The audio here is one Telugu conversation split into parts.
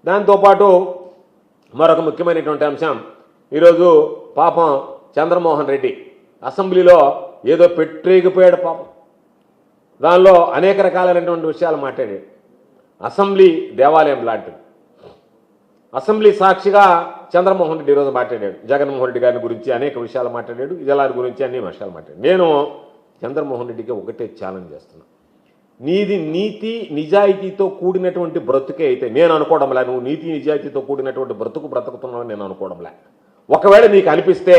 దాంతోపాటు మరొక ముఖ్యమైనటువంటి అంశం, ఈరోజు పాపం చంద్రమోహన్ రెడ్డి అసెంబ్లీలో ఏదో పెట్టేగిపోయాడు పాపం. దానిలో అనేక రకాలైనటువంటి విషయాలు మాట్లాడాడు. అసెంబ్లీ దేవాలయం లాంటిది. అసెంబ్లీ సాక్షిగా చంద్రమోహన్ రెడ్డి ఈరోజు మాట్లాడాడు. జగన్మోహన్ రెడ్డి గారి గురించి అనేక విషయాలు మాట్లాడాడు. ఇజలారి గురించి అన్ని విషయాలు మాట్లాడాడు. నేను చంద్రమోహన్ రెడ్డికి ఒకటే ఛాలెంజ్ చేస్తున్నా, నీది నీతి నిజాయితీతో కూడినటువంటి బ్రతుకే అయితే, నేను అనుకోవడంలే నువ్వు నీతి నిజాయితీతో కూడినటువంటి బ్రతుకుతున్నావు నేను అనుకోవడంలే. ఒకవేళ నీకు అనిపిస్తే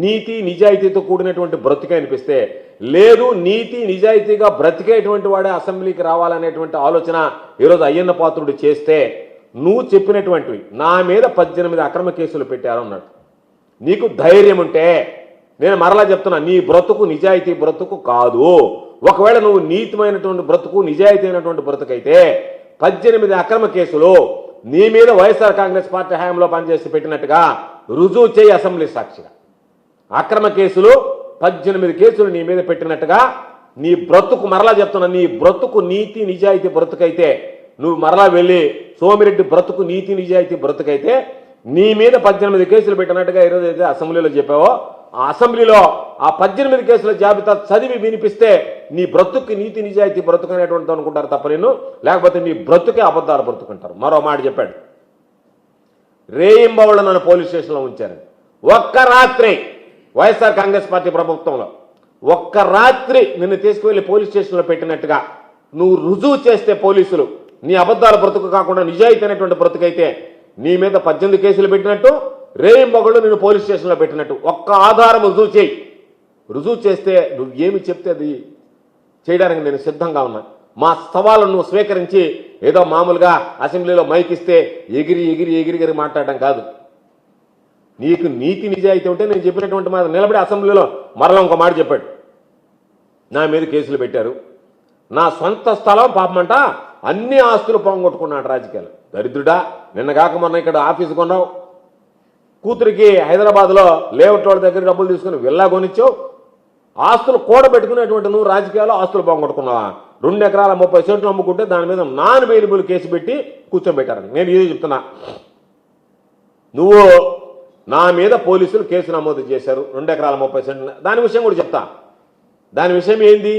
నీతి నిజాయితీతో కూడినటువంటి బ్రతుకే అనిపిస్తే, లేదు నీతి నిజాయితీగా బ్రతికేటువంటి వాడే అసెంబ్లీకి రావాలనేటువంటి ఆలోచన ఈరోజు అయ్యన్న పాత్రుడు చేస్తే, నువ్వు చెప్పినటువంటివి నా మీద 18 అక్రమ కేసులు పెట్టారు అన్నాడు. నీకు ధైర్యం ఉంటే నేను మరలా చెప్తున్నా, నీ బ్రతుకు నిజాయితీ బ్రతుకు కాదు. ఒకవేళ నువ్వు నీతిమైనటువంటి బ్రతుకు నిజాయితీ అయినటువంటి బ్రతుకైతే 18 అక్రమ కేసులు నీ మీద వైఎస్ఆర్ కాంగ్రెస్ పార్టీ హయాంలో పనిచేసి పెట్టినట్టుగా రుజువు చేయి అసెంబ్లీ సాక్షిగా. అక్రమ కేసులు 18 కేసులు నీ మీద పెట్టినట్టుగా నీ బ్రతుకు, మరలా చెప్తున్నా, నీ బ్రతుకు నీతి నిజాయితీ బ్రతుకైతే, నువ్వు మరలా వెళ్ళి సోమిరెడ్డి బ్రతుకు నీతి నిజాయితీ బ్రతుకైతే నీ మీద 18 కేసులు పెట్టినట్టుగా ఈరోజు అయితే అసెంబ్లీలో చెప్పావో, ఆ అసెంబ్లీలో ఆ 18 కేసుల జాబితా చదివి వినిపిస్తే నీ బ్రతుక్కి నీతి నిజాయితీ బ్రతుకు అనేటువంటి అనుకుంటారు తప్ప నేను, లేకపోతే నీ బ్రతుకే అబద్ధాలు బ్రతుకుంటారు. మరో మాట చెప్పాడు, రేయింబవళ్ళ నన్ను పోలీస్ స్టేషన్లో ఉంచారు. ఒక్క రాత్రి వైఎస్ఆర్ కాంగ్రెస్ పార్టీ ప్రభుత్వంలో ఒక్క రాత్రి నిన్ను తీసుకువెళ్ళి పోలీస్ స్టేషన్లో పెట్టినట్టుగా నువ్వు రుజువు చేస్తే, పోలీసులు నీ అబద్ధాల బ్రతుకు కాకుండా నిజాయితీ అనేటువంటి బ్రతుకైతే నీ మీద 18 కేసులు పెట్టినట్టు, రేయింబగళ్ళు నిన్ను పోలీస్ స్టేషన్లో పెట్టినట్టు ఒక్క ఆధారం రుజువు చేయి. రుజువు చేస్తే నువ్వు ఏమి చెప్తే అది చేయడానికి నేను సిద్ధంగా ఉన్నా. మా సవాళ్ళను నువ్వు స్వీకరించి ఏదో మామూలుగా అసెంబ్లీలో మైక్ ఇస్తే ఎగిరి ఎగిరి ఎగిరి ఎగిరి మాట్లాడడం కాదు. నీకు నీతి నిజాయితీ ఉంటే నేను చెప్పినటువంటి మాట నిలబడి అసెంబ్లీలో మరలా ఇంకో మాట చెప్పాడు, నా మీద కేసులు పెట్టారు, నా సొంత స్థలం పాపమంట అన్ని ఆస్తులు పోగొట్టుకున్నాడు రాజకీయాలు. దరిద్రుడా, నిన్నగాక మొన్న ఇక్కడ ఆఫీసు కొన్నావు, కూతురికి హైదరాబాద్లో లేఅవుట్ వాళ్ళ దగ్గర డబ్బులు తీసుకుని విల్లా కొనిచ్చావు, ఆస్తులు కూడబెట్టుకునేటువంటి నువ్వు రాజకీయాల్లో ఆస్తులు పోగొట్టుకున్నావా? 2 ఎకరాల 30 సెంట్లు అమ్ముకుంటే దాని మీద నాన్ బెయిలబుల్ కేసు పెట్టి కూర్చోబెట్టారు. నేను ఇది చెప్తున్నా, నువ్వు నా మీద పోలీసులు కేసు నమోదు చేశారు 2 ఎకరాల 30 సెంట్లు. దాని విషయం కూడా చెప్తా. దాని విషయం ఏంది,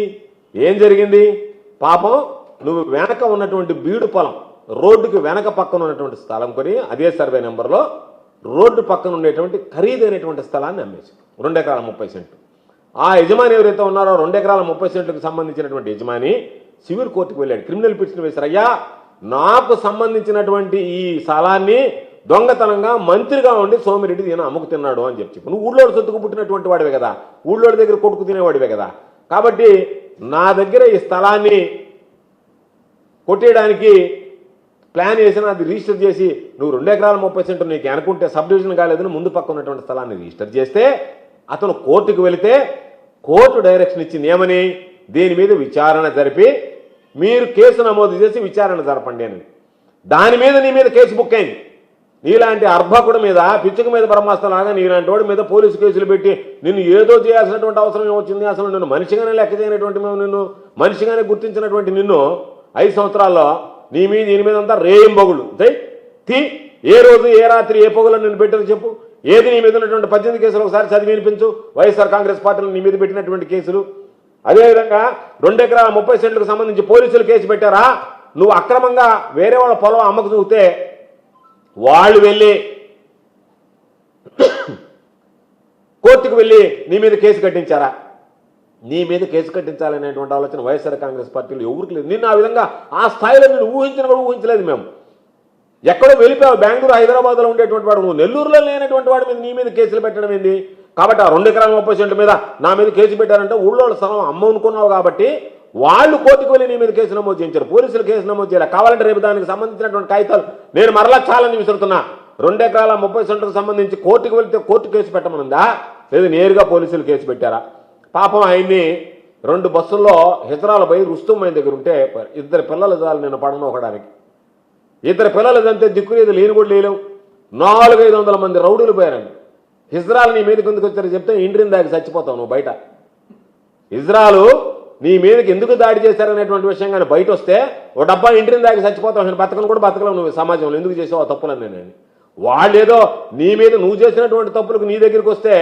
ఏం జరిగింది? పాపం నువ్వు వెనక ఉన్నటువంటి బీడు పొలం, రోడ్డుకి వెనక పక్కన ఉన్నటువంటి స్థలం కొని అదే సర్వే నెంబర్లో రోడ్డు పక్కన ఉండేటువంటి ఖరీదైనటువంటి స్థలాన్ని అమ్మేసి 2 ఎకరాల 30 సెంట్లు. ఆ యజమాని ఎవరైతే ఉన్నారో 2 ఎకరాల 30 సెంట్లకు సంబంధించినటువంటి యజమాని సివిల్ కోర్టుకు వెళ్ళాడు, క్రిమినల్ పిటిషన్ వేశారు. అయ్యా, నాకు సంబంధించినటువంటి ఈ స్థలాన్ని దొంగతనంగా మంత్రిగా ఉండి సోమిరెడ్డి ఈయన అమ్ముకు తిన్నాడు అని చెప్పి, నువ్వు ఊళ్ళోడు సొత్తుకు పుట్టినటువంటి వాడివే కదా, ఊళ్ళోడి దగ్గర కొట్టుకు తినేవాడివే కదా, కాబట్టి నా దగ్గర ఈ స్థలాన్ని కొట్టేయడానికి ప్లాన్ చేసిన అది రిజిస్టర్ చేసి నువ్వు 2 ఎకరాల 30 సెంట్లు నీకు అనుకుంటే సబ్ డివిజన్ కాలేదని ముందు పక్క ఉన్నటువంటి స్థలాన్ని రిజిస్టర్ చేస్తే, అతను కోర్టుకు వెళితే కోర్టు డైరెక్షన్ ఇచ్చింది ఏమని, దీని మీద విచారణ జరిపి మీరు కేసు నమోదు చేసి విచారణ జరపండి అని. దాని మీద నీ మీద కేసు బుక్ అయింది. నీలాంటి అర్భకుడి మీద, పిచ్చుక మీద బ్రహ్మాస్త్రలాగా నీలాంటి వాడి మీద పోలీసు కేసులు పెట్టి నిన్ను ఏదో చేయాల్సినటువంటి అవసరం ఏమొచ్చింది? అసలు నిన్ను మనిషిగానే లెక్క చేయనటువంటి మేము నిన్ను మనిషిగానే గుర్తించినటువంటి నిన్ను 5 సంవత్సరాల్లో దీని మీద అంతా రేయింబొగుళ్ళు ఏ రోజు ఏ రాత్రి ఏ పొగులు నిన్ను పెట్టారు చెప్పు. ఏది నీ మీద ఉన్నటువంటి 18 కేసులు ఒకసారి చదివి వినిపించు. వైఎస్ఆర్ కాంగ్రెస్ పార్టీలు నీ మీద పెట్టినటువంటి కేసులు. అదేవిధంగా 2 ఎకరాల 30 సెంట్లకు సంబంధించి పోలీసులు కేసు పెట్టారా? నువ్వు అక్రమంగా వేరే వాళ్ళ పొలం అమ్మకు చూస్తే వాళ్ళు వెళ్ళి కోర్టుకు వెళ్ళి నీ మీద కేసు కట్టించారా? నీ మీద కేసు కట్టించాలనేటువంటి ఆలోచన వైఎస్ఆర్ కాంగ్రెస్ పార్టీలో ఎవరికి లేదు. నిన్ను ఆ విధంగా ఆ స్థాయిలో నేను ఊహించలేదు మేము. ఎక్కడో వెళ్ళిపోయావు, బెంగళూరు హైదరాబాద్లో ఉండేటువంటి వాడు, నువ్వు నెల్లూరులో లేనటువంటి వాడి మీద నీ మీద కేసులు పెట్టడం ఏంది? కాబట్టి ఆ 2 ఎకరాల 30 సెంట్ల మీద నా మీద కేసు పెట్టారంటే ఊళ్ళో స్థలం అమ్మ అనుకున్నావు కాబట్టి వాళ్ళు కోర్టుకు వెళ్ళి నీ మీద కేసు నమోదు చేయించారు, పోలీసులు కేసు నమోదు చేయాలి. కావాలంటే రేపు దానికి సంబంధించినటువంటి కాగితాలు నేను మరలా ఛాలెంజ్ విసురుతున్నా. 2 ఎకరాల 30 సెంట్లకు సంబంధించి కోర్టుకు వెళ్తే కోర్టు కేసు పెట్టమనుందా, లేదు నేరుగా పోలీసులు కేసు పెట్టారా? పాపం ఆయన్ని 2 బస్సుల్లో హిజ్రాల పోయి రుస్తుమైన దగ్గర ఉంటే 2 పిల్లలు చాలు నేను పడను ఒకడానికి. 2 పిల్లలు అంతే దిక్కులేదు, లేని కూడా లేలేవు. 400-500 మంది రౌడీలు పోయారండి. హిజ్రాలు నీ మీదకి ఎందుకు వచ్చారో చెప్తే ఇండ్రిని దాకా చచ్చిపోతావు నువ్వు బయట. హిజ్రాలు నీ మీదకి ఎందుకు దాడి చేశారనేటువంటి విషయం కానీ బయట వస్తే ఓ డబ్బా ఇంటిని దాకా చచ్చిపోతావు, బతకను కూడా బతకలేవు నువ్వు సమాజంలో, ఎందుకు చేసావు ఆ తప్పులన్నీ నేను. వాళ్ళేదో నీ మీద నువ్వు చేసినటువంటి తప్పులకు నీ దగ్గరికి వస్తే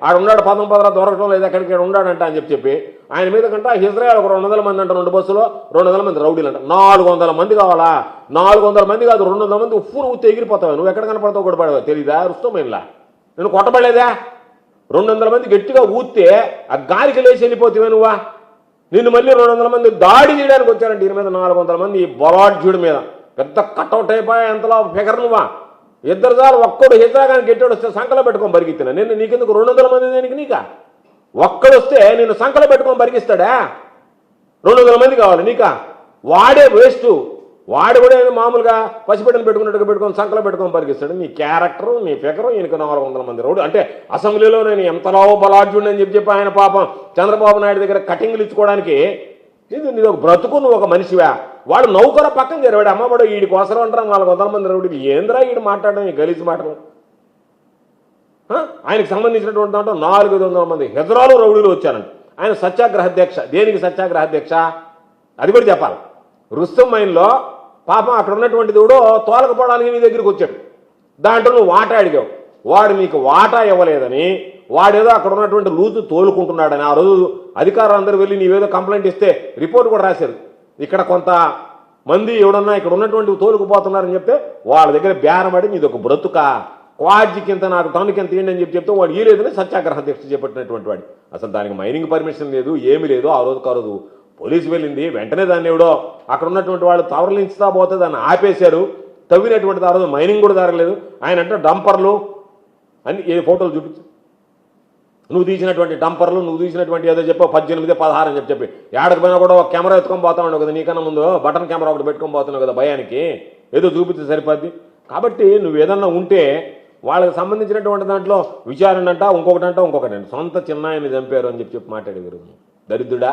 ఆడున్నాడు 11 దొరకడం లేదు ఎక్కడికి ఉన్నాడంట అని చెప్పి ఆయన మీద కంట ఇజ్రాయెల్ ఒక 200 మంది అంట, 2 బస్సులో 200 మంది రౌడీలు అంట. 400 మంది కావాలా? 400 మంది కాదు, 200 మంది ఉప్పును ఊతే ఎగిరిపోతావు. నువ్వు ఎక్కడ కనపడతావు కూడా పడవా తెలీదా? రుస్తమైనలా నేను కొట్టబడలేదా? 200 మంది గట్టిగా ఊస్తే ఆ గాలికి లేచి వెళ్ళిపోతావే నువ్వా? నిన్ను మళ్ళీ 200 మంది దాడి చేయడానికి వచ్చారంటే దీని మీద 400 మంది ఈ బలాఢ్యుడి మీద పెద్ద కట్అవుట్ అయిపోయా ఎంతలో ఫిగర్ నువ్వా? ఇద్దరు సార్లు ఒక్కడు హిజ్రాగాని గెట్టాడు వస్తే సంకలో పెట్టుకొని బరిగిస్తున్నా నేను. నీకెందుకు 200 మంది దేనికి? నీకా ఒక్కడొస్తే నేను సంకలో పెట్టుకొని బరిగిస్తాడా? 200 మంది కావాలి నీకా? వాడే వేస్ట్. వాడు కూడా మామూలుగా పసిబిడ్డలు పెట్టుకున్నట్టుగా పెట్టుకొని సంకలో పెట్టుకొని పరిగిస్తాడు. నీ క్యారెక్టరు నీ ఫిగరు ఈయనకు 400 మంది రౌడీ అంటే అసెంబ్లీలో నేను ఎంతలో బలాఢ్యుడిని అని చెప్పి ఆయన పాపం చంద్రబాబు నాయుడు దగ్గర కటింగ్లు ఇచ్చుకోవడానికి ఇది నీది ఒక బ్రతుకు, నువ్వు ఒక మనిషివా? వాడు నౌకర పక్కన జరివాడు అమ్మవాడు వీడి కోసం అంటారా 400 మంది రౌడీలు. ఏంద్రా వీడు మాట్లాడడం ఈ గలీజ్ మాటలు? ఆయనకు సంబంధించినటువంటి దాంట్లో 400 మంది హెజరాలు రౌడీలు వచ్చారంట. ఆయన సత్యాగ్రహ దీక్ష. దేనికి సత్యాగ్రహ దీక్ష అది కూడా చెప్పాలి. రుస్తుం మైన్లో పాపం అక్కడ ఉన్నటువంటి దేవుడు తోలకపోవడానికి నీ దగ్గరికి వచ్చాడు. దాంట్లో నువ్వు వాటా అడిగావు. వాడు నీకు వాటా ఇవ్వలేదని వాడేదో అక్కడ ఉన్నటువంటి లూజు తోలుకుంటున్నాడని ఆ రోజు అధికారులు అందరూ వెళ్ళి నీవేదో కంప్లైంట్ ఇస్తే రిపోర్ట్ కూడా రాశారు. ఇక్కడ కొంత మంది ఎవడన్నా ఇక్కడ ఉన్నటువంటి తోలుకుపోతున్నారని చెప్తే వాళ్ళ దగ్గర బేరపడి నీది ఒక బ్రతుక క్వాడ్జికింత నాకు టన్నుకింత ఏంటి అని చెప్తే వాడు ఈ లేదని సత్యాగ్రహ దీక్ష చేపట్టినటువంటి వాడు. అసలు దానికి మైనింగ్ పర్మిషన్ లేదు, ఏమీ లేదు. ఆ రోజు పోలీసు వెళ్ళింది, వెంటనే దాన్ని ఎవడో అక్కడ ఉన్నటువంటి వాళ్ళు తవరలించుతా పోతే దాన్ని ఆపేశారు. తవ్వినటువంటి ఆ రోజు మైనింగ్ కూడా జరగలేదు. ఆయన అంటే డంపర్లు అని ఏ ఫోటోలు చూపించు, నువ్వు తీసినటువంటి డంపర్లు, నువ్వు తీసినటువంటి ఏదో చెప్పావు 18, 16 అని చెప్పి ఏడకు పోయినా కూడా ఒక కెమెరా ఎత్తుకొని పోతా ఉండవు కదా. నీకన్నా ముందు బటన్ కెమెరా ఒకటి పెట్టుకొని పోతున్నావు కదా భయానికి, ఏదో చూపిస్తే సరిపోద్ది. కాబట్టి నువ్వు ఏదన్నా ఉంటే వాళ్ళకి సంబంధించినటువంటి దాంట్లో విచారణ అంట ఇంకొకటి సొంత చిన్నాయన్ని చంపారు అని చెప్పి మాట్లాడేవారు. దరిద్రుడా,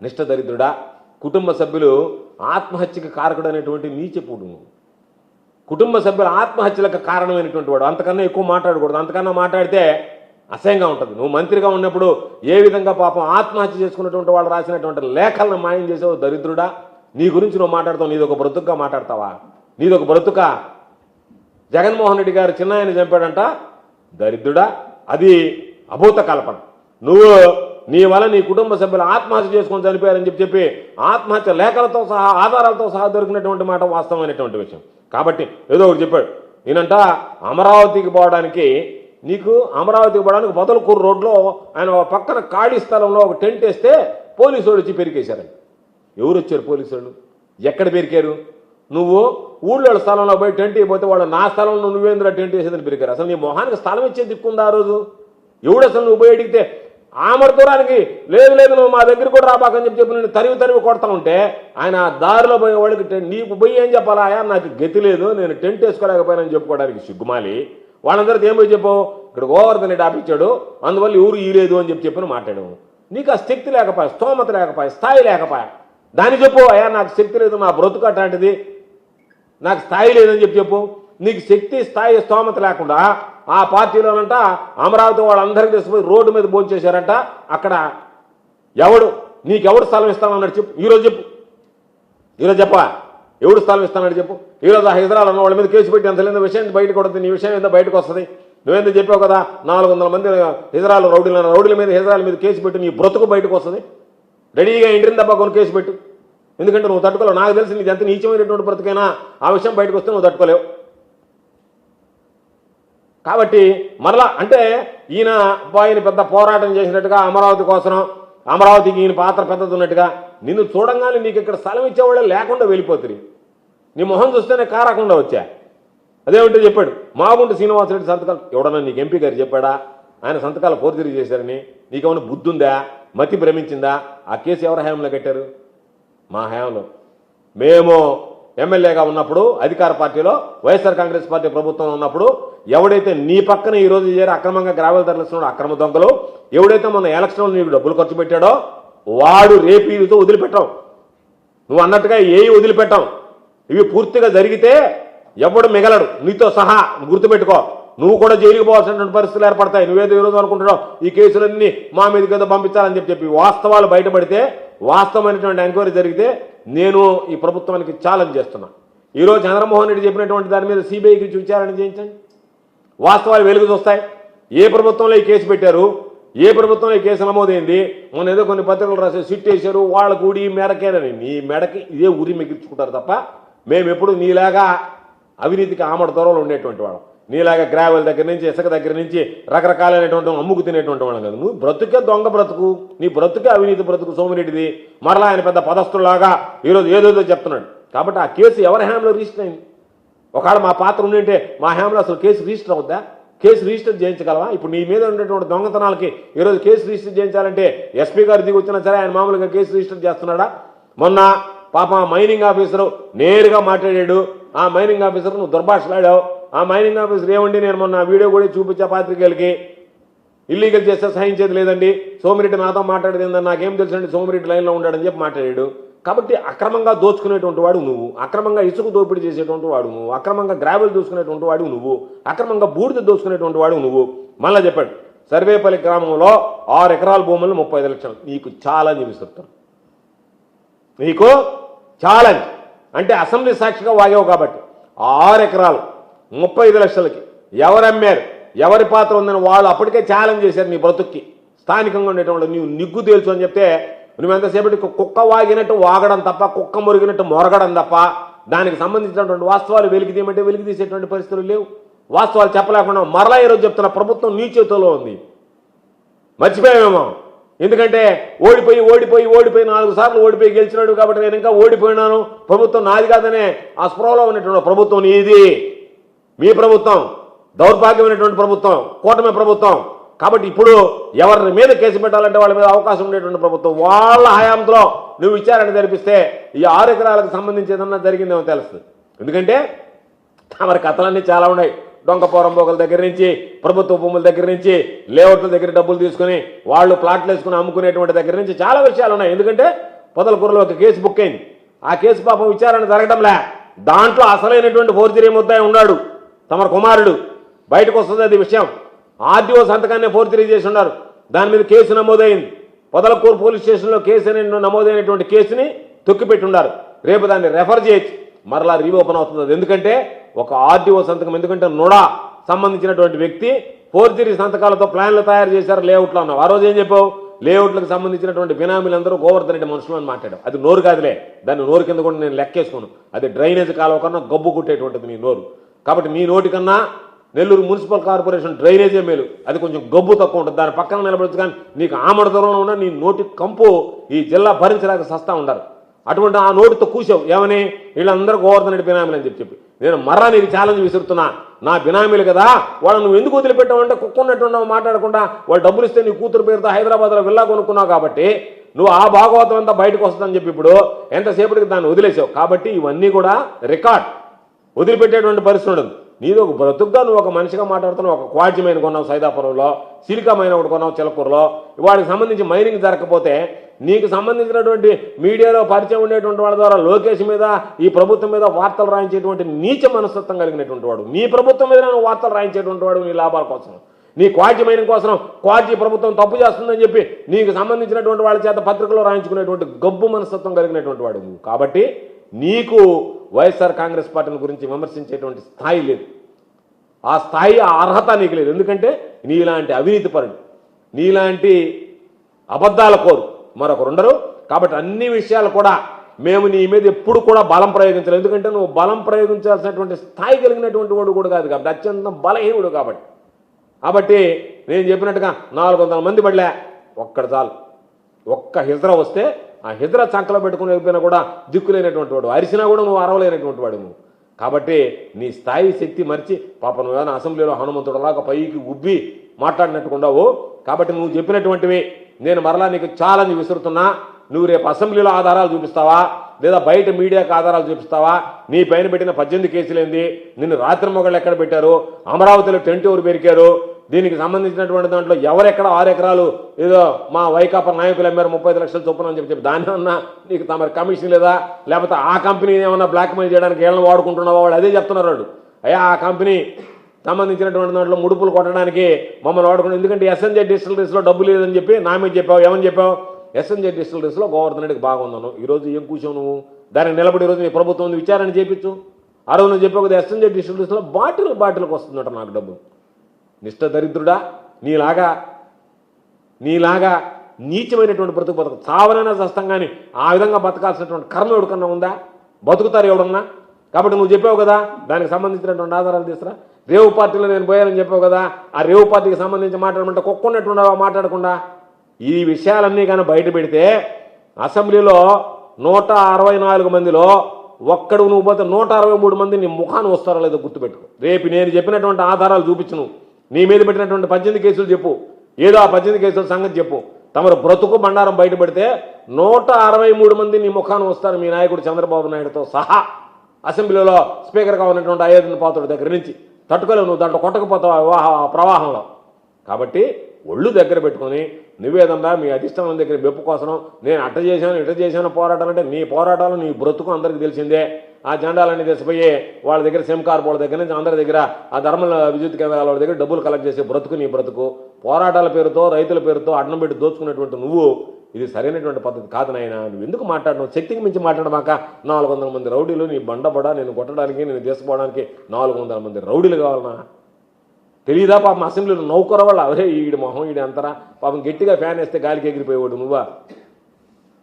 నిష్ఠ దరిద్రుడా, కుటుంబ సభ్యులు ఆత్మహత్యకి కారకుడు అనేటువంటి నీచెప్పుడు. కుటుంబ సభ్యుల ఆత్మహత్యలకు కారణమైనటువంటి వాడు అంతకన్నా ఎక్కువ మాట్లాడకూడదు. అంతకన్నా మాట్లాడితే అసహ్యంగా ఉంటుంది. నువ్వు మంత్రిగా ఉన్నప్పుడు ఏ విధంగా పాపం ఆత్మహత్య చేసుకున్నటువంటి వాళ్ళు రాసినటువంటి లేఖలను మాయం చేసావు దరిద్రుడా. నీ గురించి నువ్వు మాట్లాడతావు, నీదొక బ్రతుకుగా మాట్లాడతావా? నీదొక బ్రతుక. జగన్మోహన్ రెడ్డి గారు చిన్నాయని చంపాడంట, దరిద్రుడా, అది అభూత కల్పన. నువ్వు నీ వల్ల నీ కుటుంబ సభ్యులు ఆత్మహత్య చేసుకొని చనిపోయారని చెప్పి ఆత్మహత్య లేఖలతో సహా ఆధారాలతో సహా దొరికినటువంటి మాట వాస్తవమైనటువంటి విషయం. కాబట్టి ఏదో ఒకటి చెప్పాడు ఈయనంట. అమరావతికి పోవడానికి బదలకూరు రోడ్లో ఆయన పక్కన ఖాళీ స్థలంలో ఒక టెంట్ వేస్తే పోలీసు వాళ్ళు వచ్చి పెరికేశారండి. ఎవరు వచ్చారు పోలీసు వాళ్ళు? ఎక్కడ పెరికారు? నువ్వు ఊళ్ళో స్థలంలో పోయి టెంట్ అయిపోతే వాళ్ళు నా స్థలంలో నువ్వేంద్ర టెంట్ వేసేదని పెరిగారు. అసలు నీ మొహానికి స్థలం ఇచ్చే దిక్కుందా ఆ రోజు? ఎవడు అసలు నువ్వు పోయి అడిగితే ఆమర్దూరానికి లేదు నువ్వు మా దగ్గర కూడా రాబాకని చెప్పి నేను తరివి కొడతా ఉంటే ఆయన దారిలో పోయే వాళ్ళకి నీకు పోయి ఏం చెప్పాలా? నాకు గతి లేదు, నేను టెంట్ వేసుకోలేకపోయానని చెప్పుకోవడానికి సిగ్గుమాలి. వాళ్ళందరితో ఏం పోయి చెప్పావు? ఇక్కడ గోవర్ధన్ రెడ్డి ఆపించాడు, అందువల్ల ఎవరు ఈలేదు అని చెప్పి మాట్లాడాము. నీకు ఆ శక్తి లేకపోయా, స్తోమత లేకపోయా, స్థాయి లేకపోయా, దాన్ని చెప్పు. నాకు శక్తి లేదు, నా బ్రతుకు అట్లాంటిది, నాకు స్థాయి లేదని చెప్పు. నీకు శక్తి స్థాయి స్తోమత లేకుండా ఆ పార్టీలోనంట అమరావతి వాళ్ళందరికీ తీసుకుపోయి రోడ్డు మీద భోంచేశారంట. అక్కడ నీకెవడు స్థలం ఇస్తానన్నాడు చెప్పు. ఈరోజు చెప్పా ఎవడు స్థలం ఇస్తానని చెప్పు. ఈరోజు ఆ హైదరాబాద్ అన్న వాళ్ళ మీద కేసు పెట్టి అంత లేదు విషయం బయటకు కొడుతుంది. నీ విషయం ఏందో బయటకు వస్తుంది. నువ్వేందో చెప్పావు కదా 400 మంది హైదరాబాద్ రౌడీల మీద హైదరాబాద్ మీద కేసు పెట్టి నీ బ్రతుకు బయటకు వస్తుంది. రెడీగా ఇంటిని తప్ప కొన్ని కేసు పెట్టు. ఎందుకంటే నువ్వు తట్టుకోలేవు. నాకు తెలిసి నీకు ఎంత నీచమైనటువంటి బ్రతుకైనా ఆ విషయం బయటకు వస్తే నువ్వు తట్టుకోలేవు. కాబట్టి మరలా అంటే ఈయన పెద్ద పోరాటం చేసినట్టుగా అమరావతి కోసం, అమరావతికి ఈయన పాత్ర పెద్దది ఉన్నట్టుగా నిన్ను చూడంగానే నీకు ఇక్కడ స్థలం ఇచ్చేవాళ్ళే లేకుండా వెళ్ళిపోతుంది. నీ మొహం చూస్తేనే కారకుండా వచ్చా. అదేమిటో చెప్పాడు మాగుంట శ్రీనివాసరెడ్డి సంతకాలు. ఎవడన్నా నీకు ఎంపీ గారు చెప్పాడా ఆయన సంతకాలు ఫోర్జరీ చేశారని? నీకేమైనా బుద్ధి ఉందా? మతి భ్రమించిందా? ఆ కేసు ఎవరి హయాంలో కట్టారు? మా హయాంలో. మేము ఎమ్మెల్యేగా ఉన్నప్పుడు అధికార పార్టీలో వైఎస్ఆర్ కాంగ్రెస్ పార్టీ ప్రభుత్వం ఉన్నప్పుడు ఎవడైతే నీ పక్కన ఈరోజు చేరి అక్రమంగా గ్రావెల్ తరలిస్తున్నాడు అక్రమ దొంగలు, ఎవడైతే మన ఎలక్షన్లో నీకు డబ్బులు ఖర్చు పెట్టాడో వాడు రేపీలతో వదిలిపెట్టాం. నువ్వు అన్నట్టుగా ఏవి వదిలిపెట్టాం. ఇవి పూర్తిగా జరిగితే ఎవడు మిగలడు నీతో సహా. గుర్తుపెట్టుకో. నువ్వు కూడా జైలుకి పోవాల్సినటువంటి పరిస్థితులు ఏర్పడతాయి. నువ్వేదో ఈరోజు అనుకుంటున్నావు ఈ కేసులన్నీ మా మీదకి ఏదో పంపించాలని చెప్పి వాస్తవాలు బయటపడితే, వాస్తవమైనటువంటి ఎంక్వైరీ జరిగితే నేను ఈ ప్రభుత్వానికి ఛాలెంజ్ చేస్తున్నా. ఈరోజు చంద్రమోహన్ రెడ్డి చెప్పినటువంటి దాని మీద సిబిఐకి విచారణ చేయించండి, వాస్తవాలు వెలుగు చూస్తాయి. ఏ ప్రభుత్వంలో ఈ కేసు పెట్టారు, ఏ ప్రభుత్వంలో ఈ కేసు నమోదైంది, మొన్న ఏదో కొన్ని పత్రికలు రాసే సిట్ వేశారు, వాళ్ళ కూడి మెడకేనని నీ మెడకి ఇదే ఉరి మిగిల్చుకుంటారు తప్ప మేము ఎప్పుడు నీలాగా అవినీతికి ఆమడ దూరంలో ఉండేటువంటి వాళ్ళం, నీలాగా గ్రావెల్ దగ్గర నుంచి ఇసుక దగ్గర నుంచి రకరకాలైనటువంటి అమ్ముకు తినేటువంటి వాళ్ళం కాదు. నువ్వు బ్రతుకే దొంగ బ్రతుకు, నీ బ్రతుకే అవినీతి బ్రతుకు సోమిరెడ్డిది. మరలా ఆయన పెద్ద పదస్తులాగా ఈరోజు ఏదేదో చెప్తున్నాడు. కాబట్టి ఆ కేసు ఎవరి హ్యాండ్లో రిజిస్టర్ అయింది? ఒకవేళ మా పాత్ర ఉండింటే మా హ్యాండ్లో అసలు కేసు రిజిస్టర్ అవుద్దా? కేసు రిజిస్టర్ చేయించగలవా? ఇప్పుడు నీ మీద ఉండేటువంటి దొంగతనాలకి ఈరోజు కేసు రిజిస్టర్ చేయించాలంటే ఎస్పీ గారు దిగి వచ్చినా సరే ఆయన మామూలుగా కేసు రిజిస్టర్ చేస్తున్నాడా? మొన్న పాప మైనింగ్ ఆఫీసరు నేరుగా మాట్లాడాడు, ఆ మైనింగ్ ఆఫీసర్ నువ్వు దుర్భాషలాడావు. ఆ మైనింగ్ ఆఫీసర్ ఏమండి, నేను మొన్న వీడియో కూడా చూపించా పాత్రికేయులకి, ఇల్లీగల్ చేస్తే సహించేది లేదండి, సోమిరెడ్డి నాతో మాట్లాడేది ఏందని నాకేం తెలుసండి, సోమిరెడ్డి లైన్లో ఉండాడని చెప్పి మాట్లాడాడు. కాబట్టి అక్రమంగా దోచుకునేటువంటి వాడు నువ్వు, అక్రమంగా ఇసుకు దోపిడీ చేసేటువంటి వాడు నువ్వు, అక్రమంగా గ్రావెల్ దోచుకునేటువంటి వాడు నువ్వు, అక్రమంగా బూడిద దోచుకునేటువంటి వాడు నువ్వు. మళ్ళా చెప్పాడు సర్వేపల్లి గ్రామంలో 6 ఎకరాల భూములను 35 లక్షలు. నీకు ఛాలెంజ్ విసురుతారు, నీకు ఛాలెంజ్. అంటే అసెంబ్లీ సాక్షిగా వాగావు కాబట్టి 6 ఎకరాలు 35 లక్షలకి ఎవరు అమ్మారు, ఎవరి పాత్ర ఉందని వాళ్ళు అప్పటికే ఛాలెంజ్ చేశారు నీ బ్రతుక్కి. స్థానికంగా ఉండేటువంటి నీవు నిగ్గు తెలుసు అని చెప్తే నువ్వెంతసేపటి కుక్క వాగినట్టు వాగడం తప్ప, కుక్క మురిగినట్టు మొరగడం తప్ప దానికి సంబంధించినటువంటి వాస్తవాలు వెలికి తీయమంటే వెలికి తీసేటువంటి పరిస్థితులు లేవు. వాస్తవాలు చెప్పలేకుండా మరలా ఈరోజు చెప్తున్న ప్రభుత్వం నీ చేతుల్లో ఉంది. మర్చిపోయామేమో, ఎందుకంటే ఓడిపోయి 4 సార్లు ఓడిపోయి గెలిచినాడు కాబట్టి నేను ఇంకా ఓడిపోయినాను, ప్రభుత్వం నాది కాదనే ఆ స్పృహలో ఉన్నటువంటి ప్రభుత్వం నీది. మీ ప్రభుత్వం దౌర్భాగ్యమైనటువంటి ప్రభుత్వం, కూటమి ప్రభుత్వం. కాబట్టి ఇప్పుడు ఎవరి మీద కేసు పెట్టాలంటే వాళ్ళ మీద అవకాశం ఉండేటువంటి ప్రభుత్వం. వాళ్ళ హయాంలో నువ్వు విచారణ జరిపిస్తే ఈ 6 ఎకరాలకు సంబంధించి ఏదన్నా జరిగిందేమో తెలుస్తుంది. ఎందుకంటే మరి కథలన్నీ చాలా ఉన్నాయి. డొంకపోరం బోగల దగ్గర నుంచి, ప్రభుత్వ భూముల దగ్గర నుంచి, లేఅవుట్ల దగ్గర డబ్బులు తీసుకుని వాళ్ళు ప్లాట్లు వేసుకుని అమ్ముకునేటువంటి దగ్గర నుంచి చాలా విషయాలు ఉన్నాయి. ఎందుకంటే పొదలకూరులో ఒక కేసు బుక్ అయింది. ఆ కేసు పాపం విచారణ జరగడంలే. దాంట్లో అసలైనటువంటి ఫోర్జరీ ముద్దాయి ఉన్నాడు, తమ కుమారుడు. బయటకు వస్తుంది అది విషయం. ఆర్డీఓ సంతకాన్ని ఫోర్జరీ చేసి ఉన్నారు, దాని మీద కేసు నమోదైంది. పొదలకూరు పోలీస్ స్టేషన్లో కేసు నమోదైనటువంటి కేసుని తొక్కిపెట్టి ఉన్నారు. రేపు దాన్ని రెఫర్ చేయొచ్చు, మరలా రీఓపెన్ అవుతుంది. ఎందుకంటే ఒక ఆర్డీఓ సంతకం, ఎందుకంటే నుడా సంబంధించినటువంటి వ్యక్తి ఫోర్జరీ సంతకాలతో ప్లాన్లు తయారు చేశారు లేఅవుట్లో అన్నావు. ఆ రోజు ఏం చెప్పావు? లేఅవుట్లకు సంబంధించినటువంటి బినామీలందరూ గోవర్ధన్ రెడ్డి మనుషులు అని మాట్లాడావు. అది నోరు కాదులే, దాన్ని నోరు కింద కూడా నేను లెక్కేసుకోను. అది డ్రైనేజ్ కాలువ కన్నా గబ్బు కుట్టేటువంటిది నీ నోరు. కాబట్టి నీ నోటి కన్నా నెల్లూరు మున్సిపల్ కార్పొరేషన్ డ్రైనేజే మేలు, అది కొంచెం గబ్బు తక్కువ ఉంటుంది, దాని పక్కన నిలబడచ్చు. కానీ నీకు ఆమడ దూరంలో ఉన్న నీ నోటి కంపు ఈ జిల్లా భరించలేక సస్తా ఉండరు. అటువంటి ఆ నోటితో కూసావు ఏమని, వీళ్ళందరూ గోవర్ధన్ రెడ్డి బినామీలు అని చెప్పి నేను మర్రా నీకు ఛాలెంజ్ విసురుతున్నా. నా బినామీలు కదా, వాళ్ళు నువ్వు ఎందుకు వదిలిపెట్టావంటే కుక్కున్నట్టు మాట్లాడకుండా వాళ్ళు డబ్బులు ఇస్తే నీ కూతురు పేరుతో హైదరాబాద్లో విల్లా కొనుక్కున్నావు కాబట్టి నువ్వు ఆ భాగవతం అంతా బయటకు వస్తుందని చెప్పి ఇప్పుడు ఎంతసేపటికి దాన్ని వదిలేసావు. కాబట్టి ఇవన్నీ కూడా రికార్డ్, వదిలిపెట్టేటువంటి పరిస్థితి ఉండదు. నీది ఒక బ్రతుగ్గా నువ్వు ఒక మనిషిగా మాట్లాడుతున్నావు. ఒక క్వాడ్జిమైన కొన్నావు సైదాపురంలో, సిలికామైన ఒకటి కొన్నావు చిలకూరులో. వాడికి సంబంధించి మైనింగ్ జరగకపోతే నీకు సంబంధించినటువంటి మీడియాలో పరిచయం ఉండేటువంటి వాళ్ళ ద్వారా లోకేష్ మీద, ఈ ప్రభుత్వం మీద వార్తలు రాయించేటువంటి నీచ మనస్తత్వం కలిగినటువంటి వాడు. నీ ప్రభుత్వం మీద నువ్వు వార్తలు రాయించేటువంటి వాడు నీ లాభాల కోసం, నీ క్వాడ్జీ మైనింగ్ కోసం. క్వాడ్జీ ప్రభుత్వం తప్పు చేస్తుందని చెప్పి నీకు సంబంధించినటువంటి వాళ్ళ చేత పత్రికలో రాయించుకునేటువంటి గబ్బు మనస్తత్వం కలిగినటువంటి వాడు నువ్వు. కాబట్టి నీకు వైఎస్ఆర్ కాంగ్రెస్ పార్టీని గురించి విమర్శించేటువంటి స్థాయి లేదు, ఆ స్థాయి, ఆ అర్హత నీకు లేదు. ఎందుకంటే నీలాంటి అవినీతి పరుడు, నీలాంటి అబద్ధాల కోరు మరొకరుండరు. కాబట్టి అన్ని విషయాలు కూడా మేము నీ మీద ఎప్పుడు కూడా బలం ప్రయోగించలేదు. ఎందుకంటే నువ్వు బలం ప్రయోగించాల్సినటువంటి స్థాయి కలిగినటువంటి వాడు కూడా కాదు కాబట్టి, అత్యంత బలహీనుడు కాబట్టి. కాబట్టి నేను చెప్పినట్టుగా 400 మంది పడలే, ఒక్కడు చాలు. ఒక్క హిజ్రా వస్తే ఆ హిజ్రా చంకలో పెట్టుకుని వెళ్ళిపోయినా కూడా దిక్కులేనటువంటి వాడు, అరిసినా కూడా నువ్వు అరవలేనటువంటి వాడు నువ్వు. కాబట్టి నీ స్థాయి శక్తి మర్చి పాప నువ్వు ఏదైనా అసెంబ్లీలో హనుమంతుడులాగా పైకి ఉబ్బి మాట్లాడినట్టుకుండావు. కాబట్టి నువ్వు చెప్పినటువంటివి నేను మరలా నీకు ఛాలెంజ్ విసురుతున్నా. నువ్వు రేపు అసెంబ్లీలో ఆధారాలు చూపిస్తావా, లేదా బయట మీడియాకు ఆధారాలు చూపిస్తావా? నీ పైన పెట్టిన 18 కేసులేంది, నిన్ను రాత్రి మొగళ్ళు ఎక్కడ పెట్టారు, అమరావతిలో టెంట్ ఎవరు పెరికారు, దీనికి సంబంధించినటువంటి దాంట్లో ఎవరెక్కడ 6 ఎకరాలు ఏదో మా వైకాపా నాయకులు అమ్మారు 35 లక్షలు చొప్పున అని చెప్పి దాని అన్నా నీకు తమ కమిషన్ లేదా, లేకపోతే ఆ కంపెనీ ఏమన్నా బ్లాక్మెయిల్ చేయడానికి ఏళ్ళని వాడుకుంటున్నావా? వాళ్ళు అదే చెప్తున్నారు. వాళ్ళు అయ్యా ఆ కంపెనీ సంబంధించినటువంటి దాంట్లో ముడుపులు కొట్టడానికి మమ్మల్ని వాడుకుని, ఎందుకంటే ఎస్ఎన్జే డిస్టిలరీస్లో డబ్బు లేదని చెప్పి నా మీద చెప్పావు. ఏమని చెప్పావు? ఎస్ఎన్జే డిస్టిలరీస్లో గోవర్ధన్ రెడ్డికి బాగుందను. ఈరోజు ఏం కూర్చోవు నువ్వు? దానికి నిలబడి ఈరోజు మీ ప్రభుత్వం విచారణ చేయించు. ఆ రోజు నువ్వు చెప్పావు కదా, ఎస్ఎన్జే డిస్టిలరీస్లో బాటిల్కి వస్తుందట నాకు డబ్బు. నిష్ఠ దరిద్రుడా, నీలాగా నీచమైనటువంటి బతుకు చావనైనా చస్తాం కానీ ఆ విధంగా బతకాల్సినటువంటి కర్మ ఎవరికన్నా ఉందా? బతుకుతారు ఎవడన్నా? కాబట్టి నువ్వు చెప్పావు కదా, దానికి సంబంధించినటువంటి ఆధారాలు తీసుకురా. రేవు పార్టీలో నేను పోయానని చెప్పావు కదా, ఆ రేవు పార్టీకి సంబంధించి మాట్లాడమంటే కుక్కున్నట్టున్నావా మాట్లాడకుండా? ఈ విషయాలన్నీ కానీ బయట పెడితే అసెంబ్లీలో 164 మందిలో ఒక్కడు నువ్వు పోతే 163 మంది నీ ముఖాన్ని వస్తారో లేదో గుర్తుపెట్టుకో. రేపు నేను చెప్పినటువంటి ఆధారాలు చూపించు. నువ్వు నీ మీద పెట్టినటువంటి 18 కేసులు చెప్పు, ఏదో ఆ 18 కేసుల సంగతి చెప్పు. తమరు బ్రతుకు బండారం బయటపెడితే 163 మంది నీ ముఖాన్ని వస్తారు, మీ నాయకుడు చంద్రబాబు నాయుడుతో సహా. అసెంబ్లీలో స్పీకర్గా ఉన్నటువంటి అయోధ్య పాత్రుడి దగ్గర నుంచి తట్టుకోలేవు, నువ్వు దాంట్లో కొట్టకపోతావు ప్రవాహంలో. కాబట్టి ఒళ్ళు దగ్గర పెట్టుకొని నువ్వేదన్నా మీ అధిష్టానం దగ్గర మెప్పు కోసం నేను అట్ట చేశాను పోరాటాలు అంటే నీ పోరాటాలు నీ బ్రతుకు అందరికీ తెలిసిందే. ఆ జెండాలన్నీ తెసిపోయి వాళ్ళ దగ్గర సిమ్ కార్బోర్డ్ దగ్గర నుంచి అందరి దగ్గర ఆ ధర్మల విద్యుత్ కేంద్రాల వాళ్ళ దగ్గర డబ్బులు కలెక్ట్ చేసే బ్రతుకు నీ బ్రతుకు. పోరాటాల పేరుతో రైతుల పేరుతో అడ్డం పెట్టి దోచుకునేటువంటి నువ్వు ఇది సరైనటువంటి పద్ధతి కాదు నాయన. నువ్వు ఎందుకు మాట్లాడను? శక్తికి మించి మాట్లాడమాక. 400 మంది రౌడీలు నీ బండబడ నేను కొట్టడానికి నేను తీసుకోవడానికి 400 మంది రౌడీలు కావాలన్నా? తెలియదా పాపం? అసెంబ్లీలో నౌకర వాళ్ళు అవరే ఈడి మొహం ఈడి అంతరా పాపం గట్టిగా ఫ్యాన్ వేస్తే గాలికి ఎగిరిపోయేవాడు నువ్వా?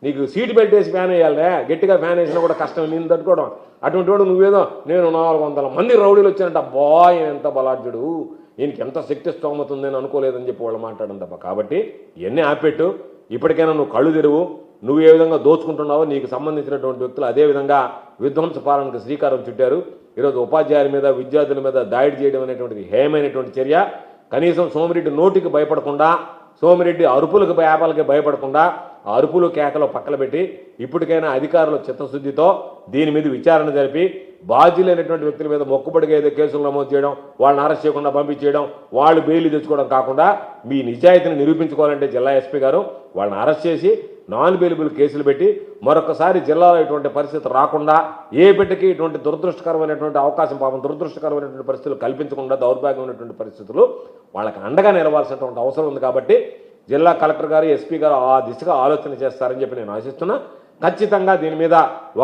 నీకు సీట్ బెల్ట్ వేసి ఫ్యాన్ వేయాలే, గట్టిగా ఫ్యాన్ వేసినా కూడా కష్టం నేను తట్టుకోవడం. అటువంటి వాడు నువ్వేదో నేను 400 మంది రౌడీలు వచ్చానంట, అబ్బా ఎంత బలాఢ్యుడు, ఈయనకి ఎంత శక్తి స్తోమతుందని అనుకోలేదని చెప్పి వాళ్ళు మాట్లాడడం తప్ప. కాబట్టి ఇవన్నీ ఆపెట్టు. ఇప్పటికైనా నువ్వు కళ్ళు తెరువు. నువ్వు ఏ విధంగా దోచుకుంటున్నావో నీకు సంబంధించినటువంటి వ్యక్తులు అదే విధంగా విధ్వంస పాలనకు శ్రీకారం చుట్టారు. ఈరోజు ఉపాధ్యాయుల మీద విద్యార్థుల మీద దాడి చేయడం అనేటువంటిది హేయమైనటువంటి చర్య. కనీసం సోమిరెడ్డి నోటికి భయపడకుండా, సోమిరెడ్డి అరుపులకు యాపాలకి భయపడకుండా ఆ అరుపులు కేకలో పక్కన పెట్టి ఇప్పటికైనా అధికారులు చిత్తశుద్ధితో దీని మీద విచారణ జరిపి బాధ్యులైనటువంటి వ్యక్తుల మీద మొక్కుబడిగా ఏదో కేసులు నమోదు చేయడం, వాళ్ళని అరెస్ట్ చేయకుండా పంపించేయడం, వాళ్ళు బెయిల్ తెచ్చుకోవడం కాకుండా మీ నిజాయితీని నిరూపించుకోవాలంటే జిల్లా ఎస్పీ గారు వాళ్ళని అరెస్ట్ చేసి నాన్ బెయిలబుల్ కేసులు పెట్టి మరొకసారి జిల్లాలో ఇటువంటి పరిస్థితి రాకుండా ఏ బిడ్డకి ఇటువంటి దురదృష్టకరమైనటువంటి అవకాశం పాపం దురదృష్టకరమైనటువంటి పరిస్థితులు కల్పించకుండా దౌర్భాగ్యమైనటువంటి పరిస్థితులు వాళ్ళకి అండగా నిలవాల్సినటువంటి అవసరం ఉంది. కాబట్టి జిల్లా కలెక్టర్ గారు ఎస్పీ గారు ఆ దిశగా ఆలోచన చేస్తారని చెప్పి నేను ఆశిస్తున్నా. ఖచ్చితంగా దీని మీద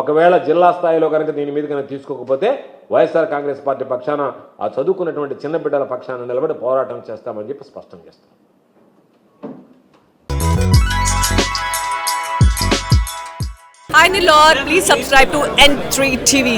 ఒకవేళ జిల్లా స్థాయిలో కనుక దీని మీద కనుక తీసుకోకపోతే వైఎస్ఆర్ కాంగ్రెస్ పార్టీ పక్షాన ఆ చదువుకున్నటువంటి చిన్న బిడ్డల పక్షాన నిలబడి పోరాటం చేస్తామని చెప్పి స్పష్టం చేస్తాం. Hi Nilor, please subscribe to N3 TV.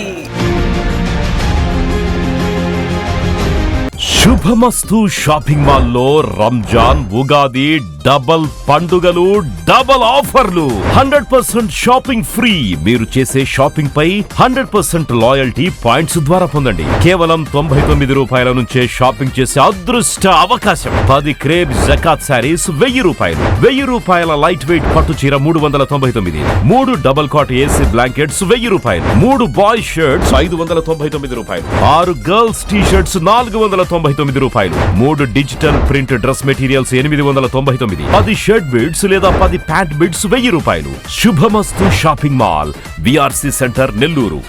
Subhamastu shopping మాల్లో రంజాన్ ఉగాది డబల్ పండుగలు డబల్ ఆఫర్లు 100% షాపింగ్ ఫ్రీ. మీరు చేసే షాపింగ్ పై 100% లాయల్టీ పాయింట్స్ ద్వారా పొందండి. కేవలం 99 రూపాయల నుంచే షాపింగ్ చేసే అదృష్ట అవకాశం. 10 క్రేప్ జకాత్ శారీస్ 1000 రూపాయలు, 1000 రూపాయల లైట్ వెయిట్ పట్టు చీర 399, 3 డబల్ కాట్ ఏసీ బ్లాంకెట్స్ 1000 రూపాయలు, 3 బాయ్స్ షర్ట్స్ 599 రూపాయలు, 6 గర్ల్స్ టీ షర్ట్స్ 499 రూపాయలు, 3 digital print dress materials 899, 10 shirt bids లేదా 10 ప్యాంట్ బిడ్స్ 1000 రూపాయలు. శుభమస్తు shopping mall, VRC centre, Nellore.